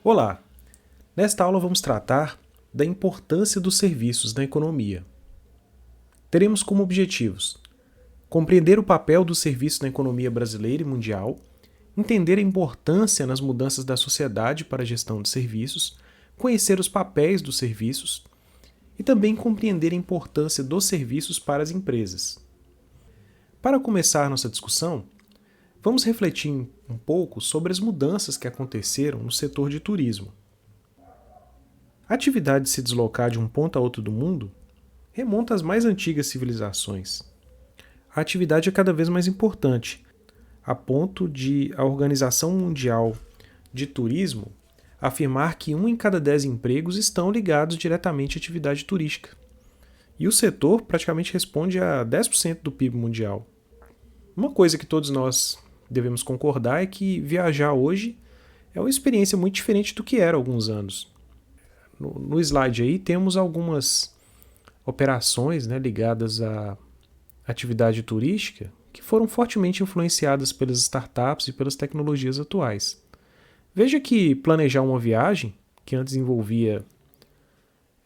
Olá! Nesta aula vamos tratar da importância dos serviços na economia. Teremos como objetivos compreender o papel dos serviços na economia brasileira e mundial, entender a importância nas mudanças da sociedade para a gestão de serviços, conhecer os papéis dos serviços e também compreender a importância dos serviços para as empresas. Para começar nossa discussão, vamos refletir um pouco sobre as mudanças que aconteceram no setor de turismo. A atividade de se deslocar de um ponto a outro do mundo remonta às mais antigas civilizações. A atividade é cada vez mais importante, a ponto de a Organização Mundial de Turismo afirmar que 1 em cada 10 empregos estão ligados diretamente à atividade turística. E o setor praticamente responde a 10% do PIB mundial. Uma coisa que todos nós devemos concordar é que viajar hoje é uma experiência muito diferente do que era há alguns anos. No slide aí temos algumas operações, ligadas à atividade turística que foram fortemente influenciadas pelas startups e pelas tecnologias atuais. Veja que planejar uma viagem, que antes envolvia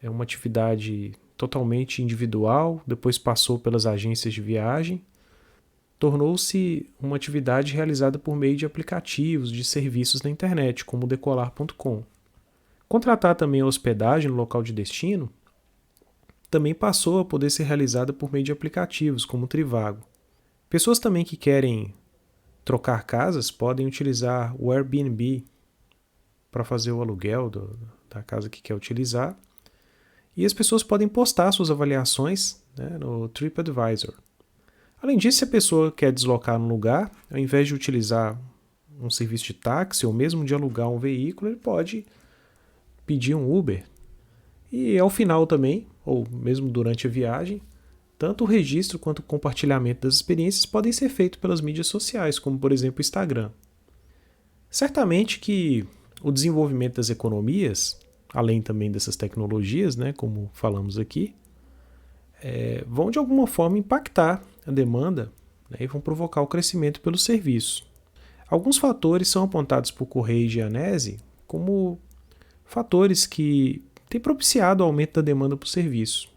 uma atividade totalmente individual, depois passou pelas agências de viagem, tornou-se uma atividade realizada por meio de aplicativos, de serviços na internet, como o Decolar.com. Contratar também a hospedagem no local de destino também passou a poder ser realizada por meio de aplicativos, como o Trivago. Pessoas também que querem trocar casas podem utilizar o Airbnb para fazer o aluguel da casa que quer utilizar. E as pessoas podem postar suas avaliações no TripAdvisor. Além disso, se a pessoa quer deslocar um lugar, ao invés de utilizar um serviço de táxi ou mesmo de alugar um veículo, ele pode pedir um Uber. E ao final também, ou mesmo durante a viagem, tanto o registro quanto o compartilhamento das experiências podem ser feitos pelas mídias sociais, como por exemplo o Instagram. Certamente que o desenvolvimento das economias, além também dessas tecnologias, como falamos aqui, vão de alguma forma impactar a demanda e vão provocar o crescimento pelos serviços. Alguns fatores são apontados por Correia e Gianesi como fatores que têm propiciado o aumento da demanda por serviço.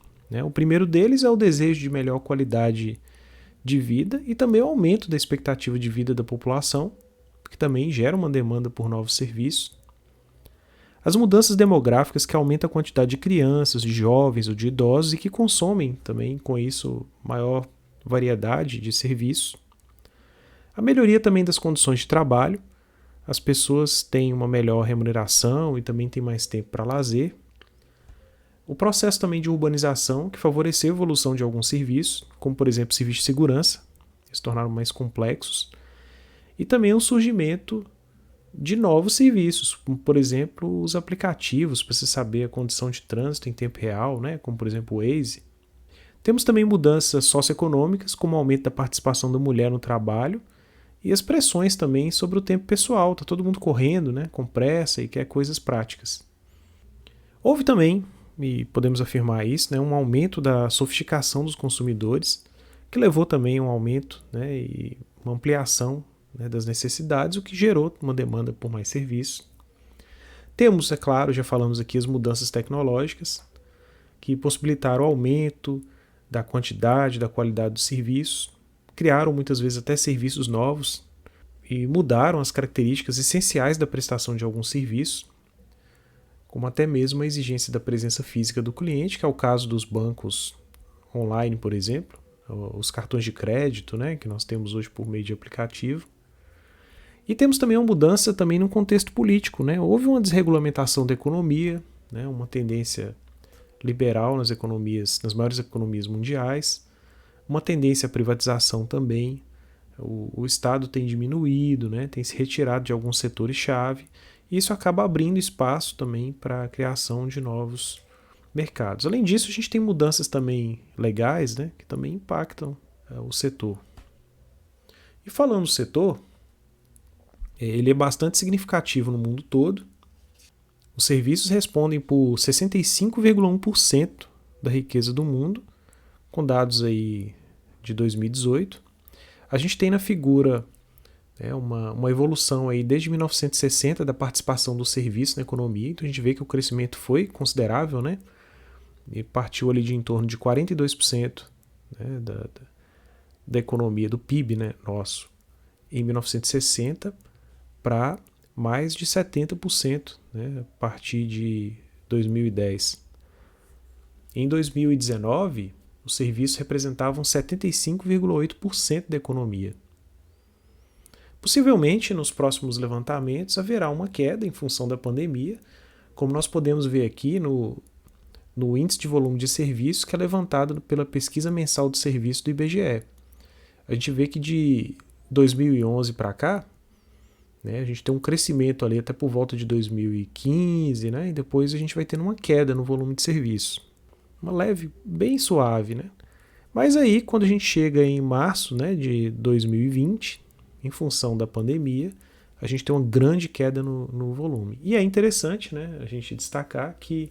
O primeiro deles é o desejo de melhor qualidade de vida e também o aumento da expectativa de vida da população, que também gera uma demanda por novos serviços. As mudanças demográficas que aumentam a quantidade de crianças, de jovens ou de idosos e que consomem também, com isso, maior variedade de serviços. A melhoria também das condições de trabalho. As pessoas têm uma melhor remuneração e também têm mais tempo para lazer. O processo também de urbanização, que favoreceu a evolução de alguns serviços, como por exemplo serviços de segurança, que se tornaram mais complexos, e também o surgimento de novos serviços, como por exemplo os aplicativos para se saber a condição de trânsito em tempo real, como por exemplo o Waze. Temos também mudanças socioeconômicas, como o aumento da participação da mulher no trabalho e as pressões também sobre o tempo pessoal. Está todo mundo correndo, com pressa e quer coisas práticas. Houve também, e podemos afirmar isso, um aumento da sofisticação dos consumidores, que levou também a um aumento e uma ampliação das necessidades, o que gerou uma demanda por mais serviços. Temos, é claro, já falamos aqui, as mudanças tecnológicas, que possibilitaram o aumento da quantidade, da qualidade dos serviços, criaram muitas vezes até serviços novos e mudaram as características essenciais da prestação de alguns serviços, como até mesmo a exigência da presença física do cliente, que é o caso dos bancos online, por exemplo, os cartões de crédito, que nós temos hoje por meio de aplicativo. E temos também uma mudança também no contexto político. Houve uma desregulamentação da economia, uma tendência liberal nas economias, nas maiores economias mundiais, uma tendência à privatização também. O Estado tem diminuído, tem se retirado de alguns setores-chave, e isso acaba abrindo espaço também para a criação de novos mercados. Além disso, a gente tem mudanças também legais, que também impactam o setor. E falando do setor, ele é bastante significativo no mundo todo. Os serviços respondem por 65,1% da riqueza do mundo, com dados aí de 2018. A gente tem na figura É uma evolução aí desde 1960 da participação do serviço na economia. Então a gente vê que o crescimento foi considerável, né? E partiu ali de em torno de 42%, né, da economia, do PIB, né, nosso, em 1960 para mais de 70%, né, a partir de 2010. Em 2019, os serviços representavam 75,8% da economia. Possivelmente, nos próximos levantamentos, haverá uma queda em função da pandemia, como nós podemos ver aqui no índice de volume de serviços que é levantado pela pesquisa mensal de serviço do IBGE. A gente vê que de 2011 para cá, né, a gente tem um crescimento ali até por volta de 2015, né, e depois a gente vai tendo uma queda no volume de serviço. Uma leve, bem suave, né? Mas aí, quando a gente chega em março, né, de 2020, em função da pandemia, a gente tem uma grande queda no volume. E é interessante, né, a gente destacar que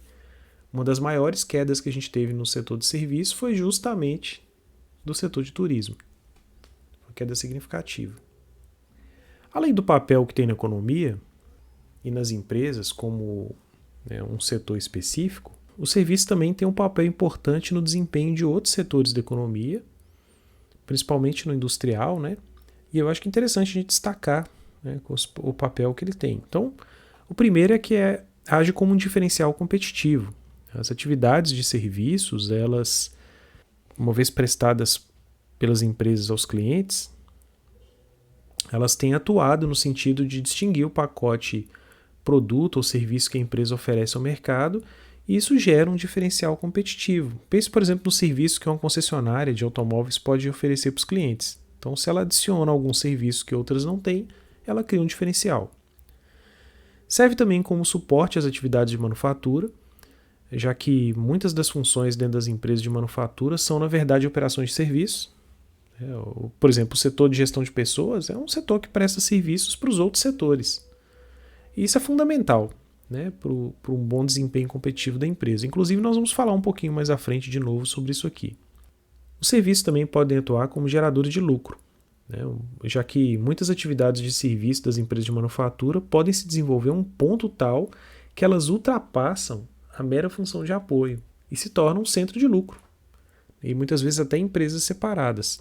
uma das maiores quedas que a gente teve no setor de serviço foi justamente do setor de turismo. Uma queda significativa. Além do papel que tem na economia e nas empresas como, né, um setor específico, o serviço também tem um papel importante no desempenho de outros setores da economia, principalmente no industrial, né? E eu acho que é interessante a gente destacar, né, o papel que ele tem. Então, o primeiro é que age como um diferencial competitivo. As atividades de serviços, elas, uma vez prestadas pelas empresas aos clientes, elas têm atuado no sentido de distinguir o pacote produto ou serviço que a empresa oferece ao mercado, e isso gera um diferencial competitivo. Pense, por exemplo, no serviço que uma concessionária de automóveis pode oferecer para os clientes. Então, se ela adiciona algum serviço que outras não têm, ela cria um diferencial. Serve também como suporte às atividades de manufatura, já que muitas das funções dentro das empresas de manufatura são, na verdade, operações de serviço. Por exemplo, o setor de gestão de pessoas é um setor que presta serviços para os outros setores. E isso é fundamental, né, para um bom desempenho competitivo da empresa. Inclusive, nós vamos falar um pouquinho mais à frente de novo sobre isso aqui. Os serviços também podem atuar como geradores de lucro, né, já que muitas atividades de serviço das empresas de manufatura podem se desenvolver a um ponto tal que elas ultrapassam a mera função de apoio e se tornam um centro de lucro. E muitas vezes até empresas separadas.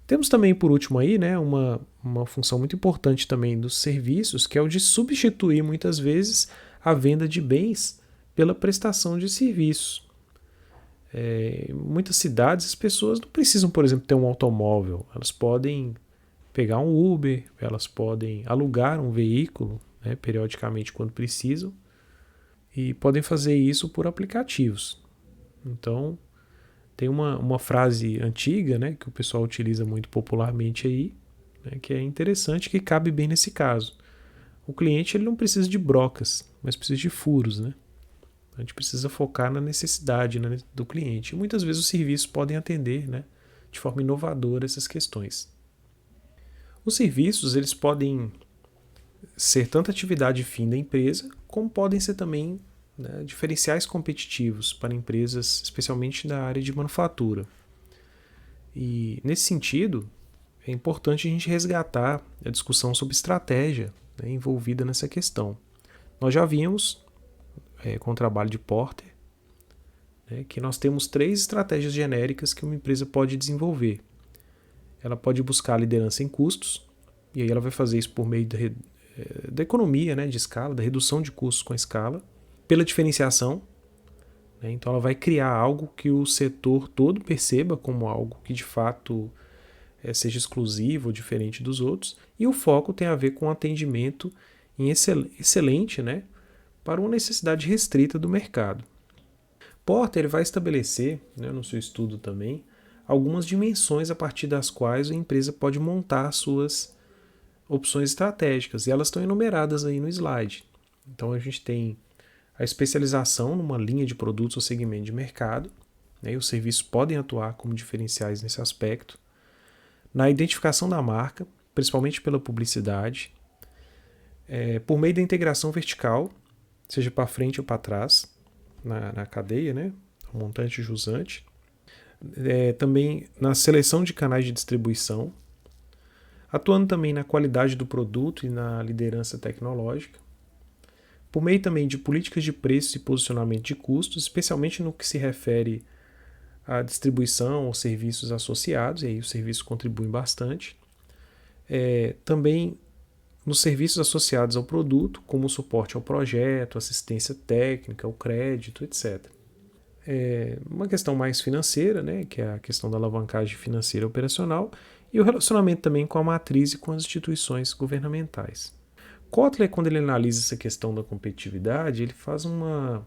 Temos também, por último, aí, né, uma função muito importante também dos serviços, que é o de substituir muitas vezes a venda de bens pela prestação de serviços. Em muitas cidades as pessoas não precisam, por exemplo, ter um automóvel. Elas podem pegar um Uber, elas podem alugar um veículo, né, periodicamente quando precisam, e podem fazer isso por aplicativos. Então, tem uma frase antiga, né, que o pessoal utiliza muito popularmente aí, né, que é interessante, que cabe bem nesse caso. O cliente, ele não precisa de brocas, mas precisa de furos, né? A gente precisa focar na necessidade, né, do cliente. E muitas vezes os serviços podem atender, né, de forma inovadora essas questões. Os serviços, eles podem ser tanto atividade fim da empresa, como podem ser também, né, diferenciais competitivos para empresas, especialmente da área de manufatura. E, nesse sentido, é importante a gente resgatar a discussão sobre estratégia, né, envolvida nessa questão. Nós já vimos, com o trabalho de Porter, né, que nós temos 3 estratégias genéricas que uma empresa pode desenvolver. Ela pode buscar a liderança em custos, e aí ela vai fazer isso por meio da economia, né, de escala, da redução de custos com a escala, pela diferenciação, né, então ela vai criar algo que o setor todo perceba como algo que de fato seja exclusivo ou diferente dos outros, e o foco tem a ver com atendimento excelente, né, para uma necessidade restrita do mercado. Porter, ele vai estabelecer, né, no seu estudo também, algumas dimensões a partir das quais a empresa pode montar suas opções estratégicas, e elas estão enumeradas aí no slide. Então a gente tem a especialização numa linha de produtos ou segmento de mercado, né, e os serviços podem atuar como diferenciais nesse aspecto. Na identificação da marca, principalmente pela publicidade, por meio da integração vertical, seja para frente ou para trás, na cadeia, né, montante e jusante. Também na seleção de canais de distribuição, atuando também na qualidade do produto e na liderança tecnológica, por meio também de políticas de preços e posicionamento de custos, especialmente no que se refere à distribuição ou serviços associados, e aí os serviços contribuem bastante. Também nos serviços associados ao produto, como o suporte ao projeto, assistência técnica, o crédito, etc. Uma questão mais financeira, né, que é a questão da alavancagem financeira operacional, e o relacionamento também com a matriz e com as instituições governamentais. Kotler, quando ele analisa essa questão da competitividade, ele faz uma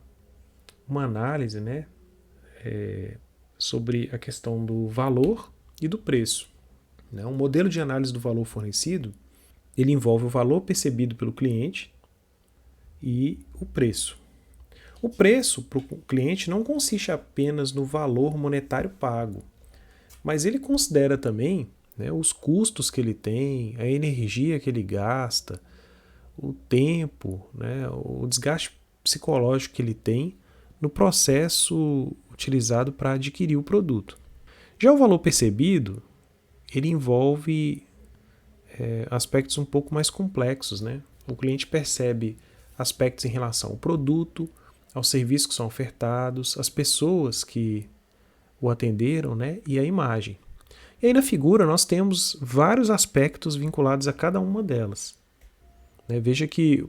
análise, né, sobre a questão do valor e do preço. Um modelo de análise do valor fornecido, ele envolve o valor percebido pelo cliente e o preço. O preço para o cliente não consiste apenas no valor monetário pago, mas ele considera também, né, os custos que ele tem, a energia que ele gasta, o tempo, né, o desgaste psicológico que ele tem no processo utilizado para adquirir o produto. Já o valor percebido, ele envolve aspectos um pouco mais complexos, né? O cliente percebe aspectos em relação ao produto, aos serviços que são ofertados, às pessoas que o atenderam, né? E a imagem. E aí na figura nós temos vários aspectos vinculados a cada uma delas. Veja que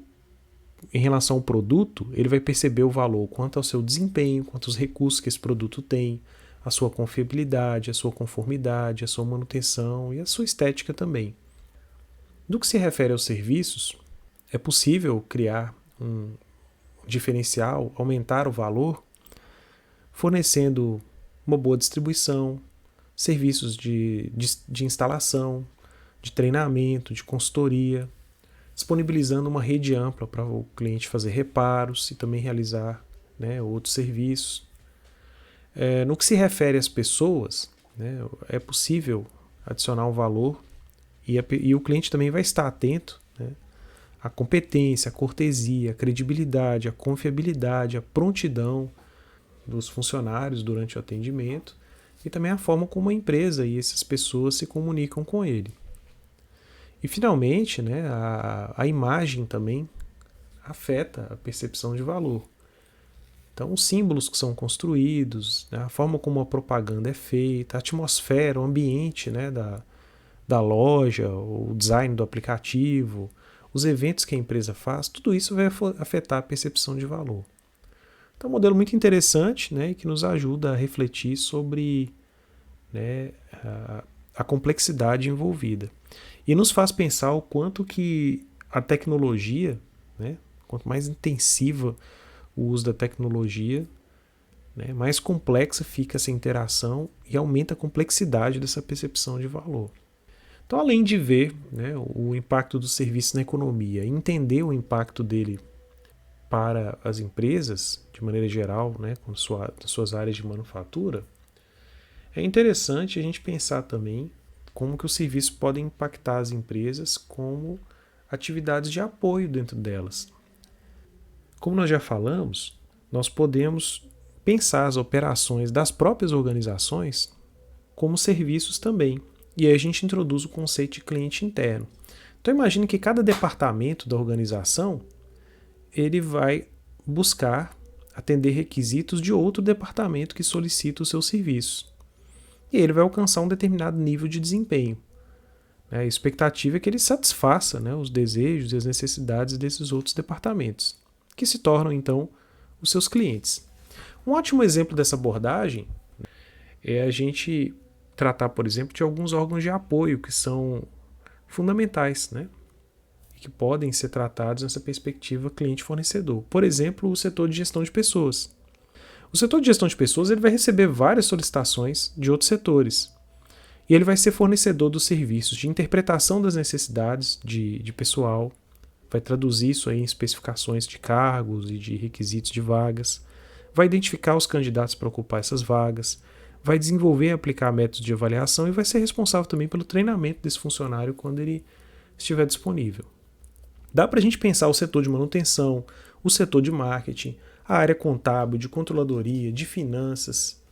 em relação ao produto, ele vai perceber o valor quanto ao seu desempenho, quanto aos recursos que esse produto tem, a sua confiabilidade, a sua conformidade, a sua manutenção e a sua estética também. No que se refere aos serviços, é possível criar um diferencial, aumentar o valor, fornecendo uma boa distribuição, serviços de instalação, de treinamento, de consultoria, disponibilizando uma rede ampla para o cliente fazer reparos e também realizar, né, outros serviços. No que se refere às pessoas, né, é possível adicionar um valor e o cliente também vai estar atento, né, à competência, à cortesia, à credibilidade, à confiabilidade, à prontidão dos funcionários durante o atendimento e também a forma como a empresa e essas pessoas se comunicam com ele. E, finalmente, né, a imagem também afeta a percepção de valor. Então, os símbolos que são construídos, né, a forma como a propaganda é feita, a atmosfera, o ambiente, né, da loja, o design do aplicativo, os eventos que a empresa faz, tudo isso vai afetar a percepção de valor. Então, é um modelo muito interessante, né, que nos ajuda a refletir sobre, né, a complexidade envolvida. E nos faz pensar o quanto que a tecnologia, né, quanto mais intensiva o uso da tecnologia, né, mais complexa fica essa interação e aumenta a complexidade dessa percepção de valor. Então, além de ver, né, o impacto do serviço na economia e entender o impacto dele para as empresas, de maneira geral, né, com suas áreas de manufatura, é interessante a gente pensar também como que os serviços podem impactar as empresas como atividades de apoio dentro delas. Como nós já falamos, nós podemos pensar as operações das próprias organizações como serviços também. E aí a gente introduz o conceito de cliente interno. Então imagine que cada departamento da organização ele vai buscar atender requisitos de outro departamento que solicita os seus serviços. E ele vai alcançar um determinado nível de desempenho. A expectativa é que ele satisfaça, né, os desejos e as necessidades desses outros departamentos, que se tornam, então, os seus clientes. Um ótimo exemplo dessa abordagem é a gente tratar, por exemplo, de alguns órgãos de apoio que são fundamentais, né, e que podem ser tratados nessa perspectiva cliente-fornecedor. Por exemplo, o setor de gestão de pessoas. O setor de gestão de pessoas ele vai receber várias solicitações de outros setores. E ele vai ser fornecedor dos serviços de interpretação das necessidades de pessoal, vai traduzir isso aí em especificações de cargos e de requisitos de vagas, vai identificar os candidatos para ocupar essas vagas, vai desenvolver e aplicar métodos de avaliação e vai ser responsável também pelo treinamento desse funcionário quando ele estiver disponível. Dá para a gente pensar o setor de manutenção, o setor de marketing, a área contábil, de controladoria, de finanças,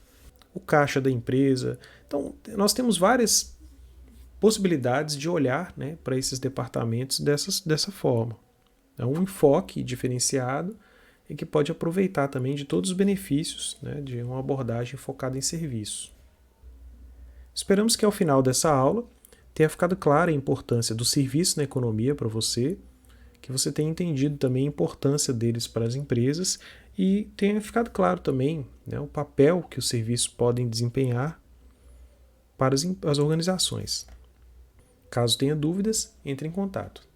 o caixa da empresa. Então, nós temos várias possibilidades de olhar, né, para esses departamentos dessa forma. É um enfoque diferenciado e que pode aproveitar também de todos os benefícios, né, de uma abordagem focada em serviço. Esperamos que ao final dessa aula tenha ficado clara a importância do serviço na economia para você, que você tenha entendido também a importância deles para as empresas e tenha ficado claro também, né, o papel que os serviços podem desempenhar para as organizações. Caso tenha dúvidas, entre em contato.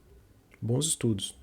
Bons estudos!